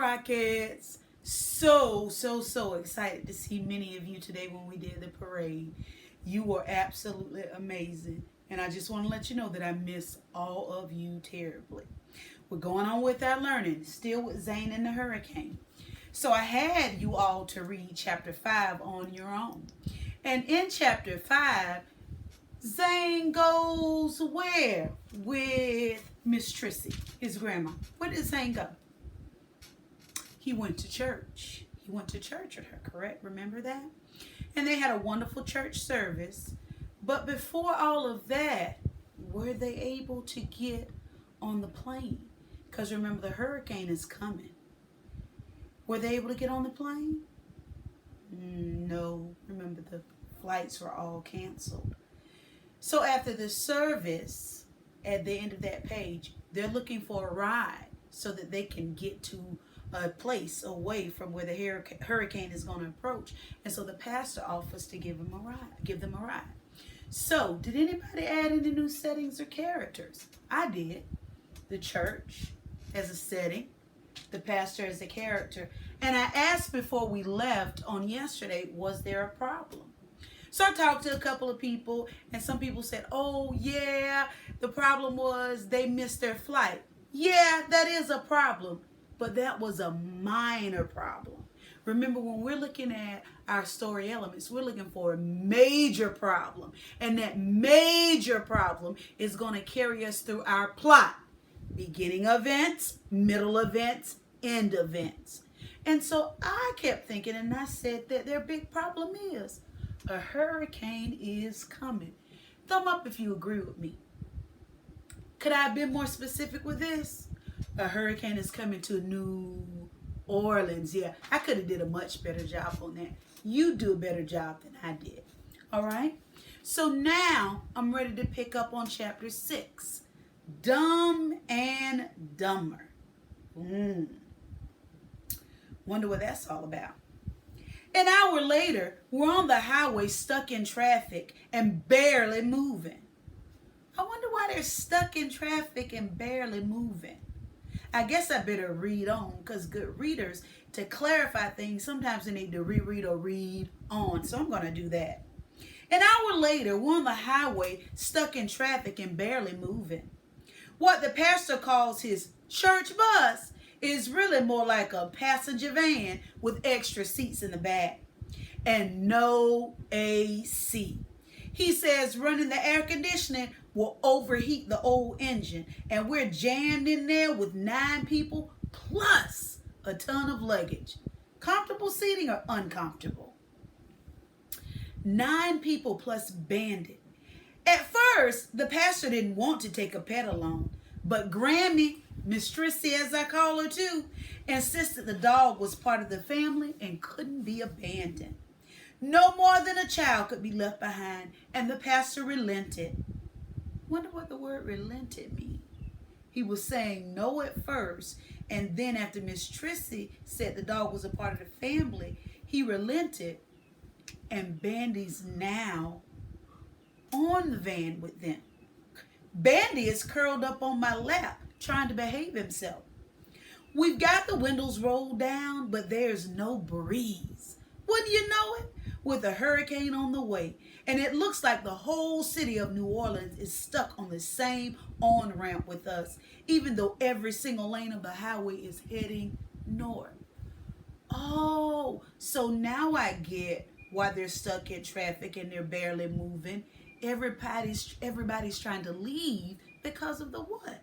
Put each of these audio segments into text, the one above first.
Rockets. So excited to see many of you today when we did the parade. You were absolutely amazing. And I just want to let you know that I miss all of you terribly. We're going on with our learning, still with Zane and the hurricane. So I had you all to read chapter 5 on your own. And in chapter 5, Zane goes where? With Miss Trissy, his grandma. Where did Zane go? He went to church. He went to church with her, correct? Remember that? And they had a wonderful church service. But before all of that, were they able to get on the plane? Because remember, the hurricane is coming. Were they able to get on the plane? No. Remember, the flights were all canceled. So after the service, at the end of that page, they're looking for a ride so that they can get to a place away from where the hurricane is going to approach. And so the pastor offers to give them a ride. So, did anybody add any new settings or characters? I did. The church as a setting, the pastor as a character. And I asked before we left on yesterday, was there a problem? So I talked to a couple of people, and some people said, oh yeah, the problem was they missed their flight. Yeah, that is a problem, but that was a minor problem. Remember, when we're looking at our story elements, we're looking for a major problem. And that major problem is going to carry us through our plot. Beginning events, middle events, end events. And so I kept thinking, and I said that their big problem is a hurricane is coming. Thumb up if you agree with me. Could I have been more specific with this? A hurricane is coming to New Orleans. Yeah, I could have did a much better job on that. You do a better job than I did. All right? So now I'm ready to pick up on chapter 6. Dumb and Dumber. Wonder what that's all about. An hour later, we're on the highway stuck in traffic and barely moving. I wonder why they're stuck in traffic and barely moving. I guess I better read on, because good readers, to clarify things, sometimes they need to reread or read on. So I'm going to do that. An hour later, we're on the highway, stuck in traffic and barely moving. What the pastor calls his church bus is really more like a passenger van with extra seats in the back and no AC. He says running the air conditioning will overheat the old engine, and we're jammed in there with 9 people plus a ton of luggage. Comfortable seating or uncomfortable? 9 people plus Bandit. At first, the pastor didn't want to take a pet along, but Grammy, Miss Trissy as I call her too, insisted the dog was part of the family and couldn't be abandoned. No more than a child could be left behind, and the pastor relented. Wonder what the word relented means. He was saying no at first, and then after Miss Trissy said the dog was a part of the family, he relented, and Bandy's now on the van with them. Bandy is curled up on my lap, trying to behave himself. We've got the windows rolled down, but there's no breeze. Wouldn't you know it? With a hurricane on the way, and it looks like the whole city of New Orleans is stuck on the same on-ramp with us, even though every single lane of the highway is heading north. Oh, so now I get why they're stuck in traffic and they're barely moving. Everybody's trying to leave because of the what?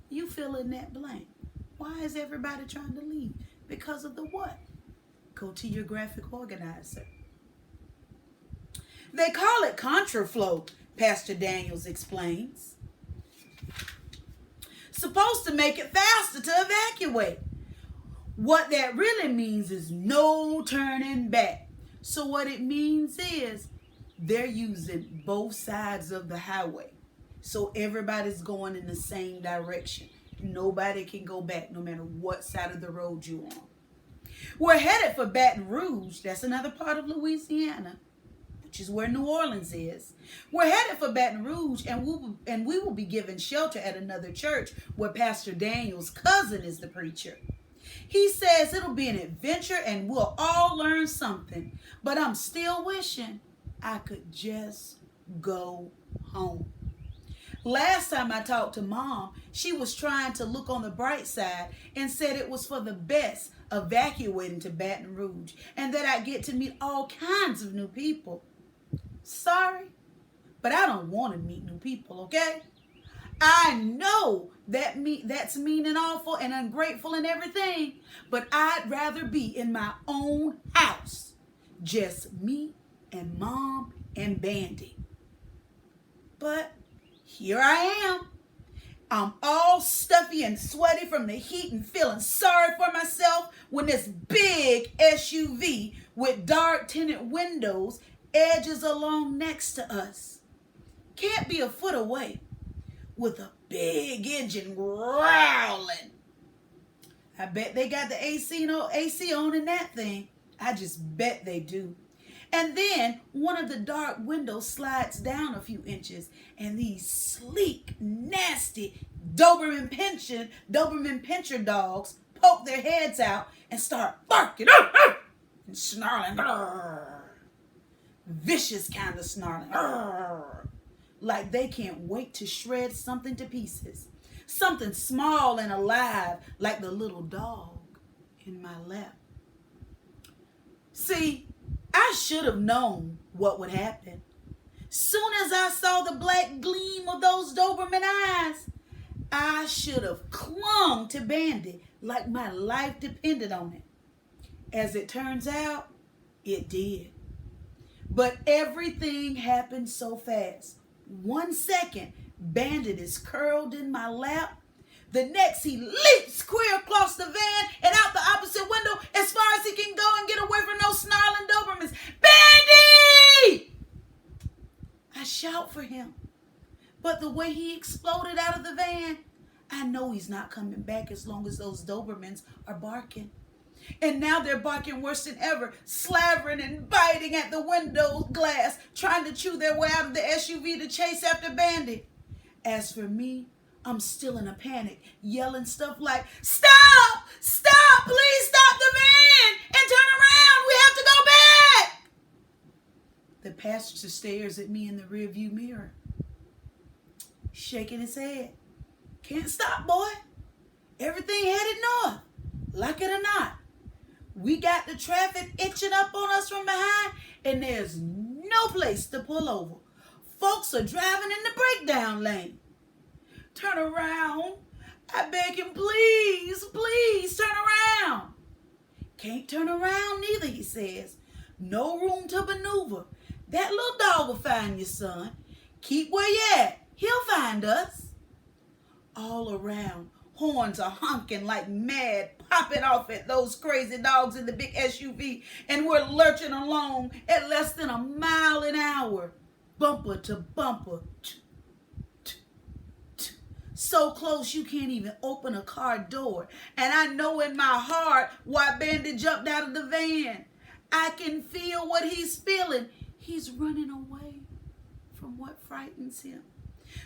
You fill in that blank. Why is everybody trying to leave? Because of the what? Go to your graphic organizer. They call it contraflow, Pastor Daniels explains. Supposed to make it faster to evacuate. What that really means is no turning back. So what it means is they're using both sides of the highway. So everybody's going in the same direction. Nobody can go back no matter what side of the road you're on. We're headed for Baton Rouge. That's another part of Louisiana, which is where New Orleans is. We're headed for Baton Rouge, and we will be given shelter at another church where Pastor Daniel's cousin is the preacher. He says it'll be an adventure and we'll all learn something. But I'm still wishing I could just go home. Last time I talked to Mom, she was trying to look on the bright side and said it was for the best evacuating to Baton Rouge and that I'd get to meet all kinds of new people. Sorry, but I don't want to meet new people, okay? I know that's mean and awful and ungrateful and everything, but I'd rather be in my own house. Just me and Mom and Bandy. But here I am. I'm all stuffy and sweaty from the heat and feeling sorry for myself when this big SUV with dark tinted windows edges along next to us. Can't be a foot away with a big engine growling. I bet they got the AC on in that thing. I just bet they do. And then one of the dark windows slides down a few inches and these sleek, nasty Doberman Pinscher dogs poke their heads out and start barking and snarling. Vicious kind of snarling. Like they can't wait to shred something to pieces. Something small and alive like the little dog in my lap. See, I should have known what would happen. Soon as I saw the black gleam of those Doberman eyes, I should have clung to Bandy like my life depended on it. As it turns out, it did. But everything happened so fast. 1 second, Bandit is curled in my lap. The next, he leaps clear across the van and out the opposite window as far as he can go and get away from those snarling Dobermans. Bandy! I shout for him. But the way he exploded out of the van, I know he's not coming back as long as those Dobermans are barking. And now they're barking worse than ever, slavering and biting at the window glass, trying to chew their way out of the SUV to chase after Bandy. As for me, I'm still in a panic, yelling stuff like, "Stop! Stop! Please stop the van and turn around! We have to go back!" The passenger stares at me in the rearview mirror, shaking his head. "Can't stop, boy. Everything headed north, like it or not. We got the traffic itching up on us from behind, and there's no place to pull over. Folks are driving in the breakdown lane. Turn around. I beg him, please, please turn around." "Can't turn around neither," he says. "No room to maneuver. That little dog will find you, son. Keep where you at. He'll find us." All around, horns are honking like mad, popping off at those crazy dogs in the big SUV, and we're lurching along at less than a mile an hour, bumper to bumper. So close you can't even open a car door. And I know in my heart why Bandit jumped out of the van. I can feel what he's feeling. He's running away from what frightens him,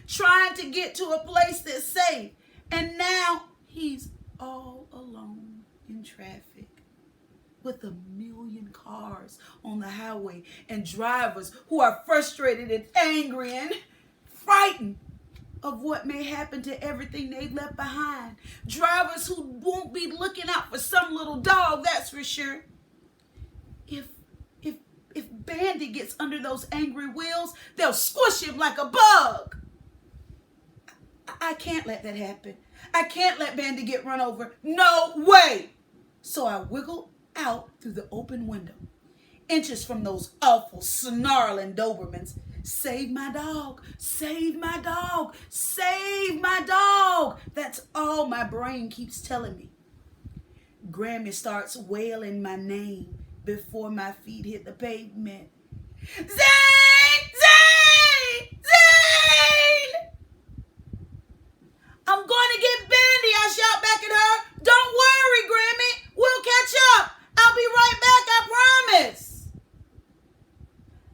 trying to get to a place that's safe. And now he's all alone in traffic with a million cars on the highway and drivers who are frustrated and angry and frightened of what may happen to everything they've left behind. Drivers who won't be looking out for some little dog, that's for sure. If Bandy gets under those angry wheels, they'll squish him like a bug. I can't let that happen. I can't let Bandy get run over. No way. So I wiggle out through the open window, inches from those awful snarling Dobermans. Save my dog, save my dog, save my dog. That's all my brain keeps telling me. Grammy starts wailing my name before my feet hit the pavement. "Zane! Zane! Zane!" "I'm going to get Bandy," I shout back at her. "Don't worry, Grammy. We'll catch up. I'll be right back, I promise."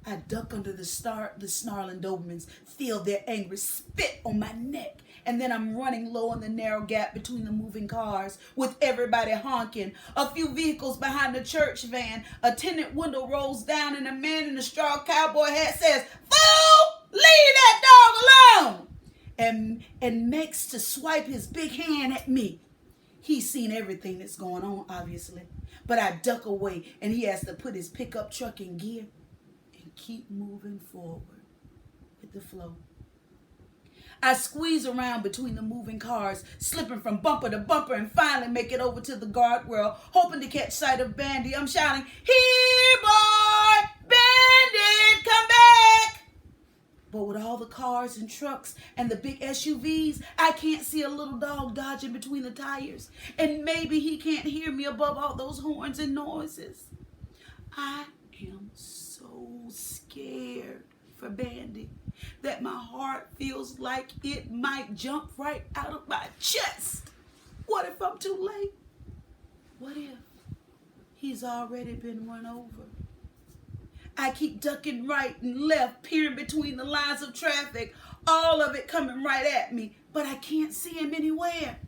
I duck under the snarling Dobermans, feel their angry spit on my neck, And then I'm running low on the narrow gap between the moving cars with everybody honking. A few vehicles behind the church van. A tinted window rolls down and a man in a straw cowboy hat says, "Fool! Leave that dog alone!" And makes to swipe his big hand at me. He's seen everything that's going on, obviously. But I duck away and he has to put his pickup truck in gear and keep moving forward with the flow. I squeeze around between the moving cars, slipping from bumper to bumper, and finally make it over to the guardrail, hoping to catch sight of Bandy. I'm shouting, "Here, boy! Bandit, come back!" But with all the cars and trucks and the big SUVs, I can't see a little dog dodging between the tires. And maybe he can't hear me above all those horns and noises. I am so scared for Bandy that my heart feels like it might jump right out of my chest. What if I'm too late? What if he's already been run over? I keep ducking right and left, peering between the lines of traffic, all of it coming right at me, but I can't see him anywhere.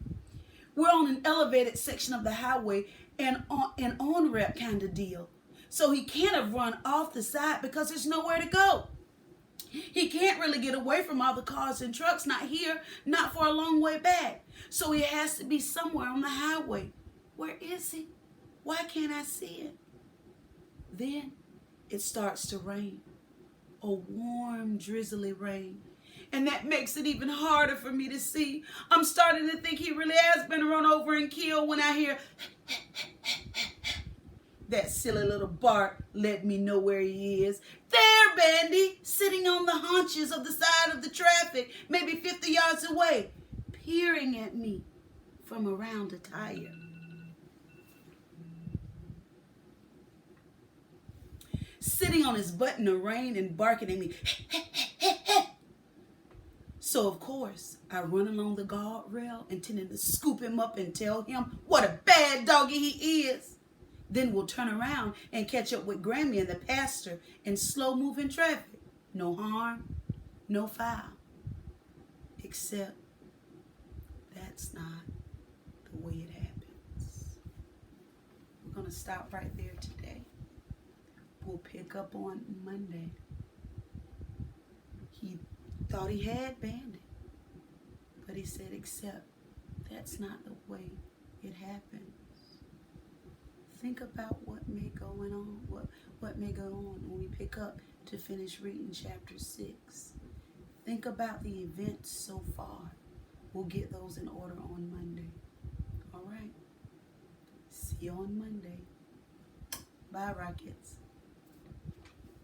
We're on an elevated section of the highway and on an on-ramp kind of deal. So he can't have run off the side because there's nowhere to go. He can't really get away from all the cars and trucks, not here, not for a long way back. So he has to be somewhere on the highway. Where is he? Why can't I see it? Then it starts to rain, a warm, drizzly rain. And that makes it even harder for me to see. I'm starting to think he really has been run over and killed when I hear that silly little bark let me know where he is. There, Bandy, sitting on the haunches of the side of the traffic, maybe 50 yards away, peering at me from around a tire. Sitting on his butt in the rain and barking at me. So, of course, I run along the guardrail, intending to scoop him up and tell him what a bad doggy he is. Then we'll turn around and catch up with Grammy and the pastor in slow-moving traffic. No harm, no foul. Except that's not the way it happens. We're going to stop right there today. We'll pick up on Monday. He thought he had Bandit, but he said, except that's not the way it happens. Think about what may go on, what may go on when we pick up to finish reading chapter 6. Think about the events so far. We'll get those in order on Monday. All right. See you on Monday. Bye, Rockets.